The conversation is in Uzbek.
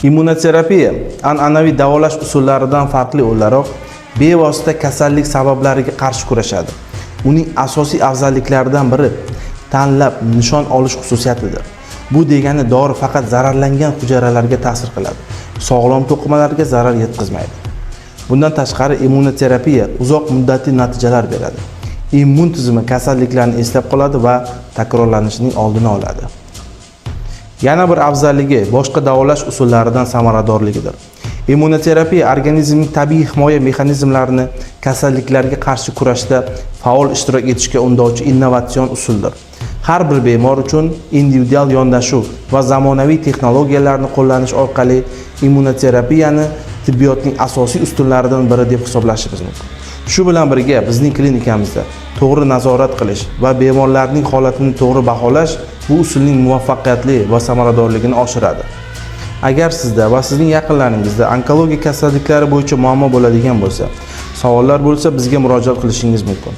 Immunoterapiya an'anaviy davolash usullaridan farqli o'laroq bevosita kasallik sabablariga qarshi kurashadi. Uning asosiy afzalliklaridan biri tanlab nishon olish xususiyatidir. Bu degani dori faqat zararlangan hujayralarga ta'sir qiladi, sog'lom to'qimalarga zarar yetkazmaydi. Bundan tashqari immunoterapiya uzoq muddatli natijalar beradi. Immun tizimi kasalliklarni eslab qoladi va takrorlanishining oldini oladi. Yana bir afzalligi boshqa davolash usullaridan samaradorligidir. Immunoterapiya organizmning tabiiy himoya mexanizmlarini kasalliklarga qarshi kurashda faol ishtirok etishga undovchi innovatsion usuldir. Har bir bemor uchun individual yondashuv va zamonaviy texnologiyalarni qo'llanish orqali immunoterapiyani tibbiyotning asosiy ustunlaridan biri deb hisoblashimiz mumkin. Shu bilan birga bizning klinikamizda to'g'ri nazorat qilish va bemorlarning holatini to'g'ri baholash bu usulning muvaffaqiyatli va samaradorligini oshiradi. Agar sizda va sizning yaqinlaringizda onkologiya kasalliklari bo'yicha muammo bo'ladigan bo'lsa, savollar bo'lsa bizga murojaat qilishingiz mumkin.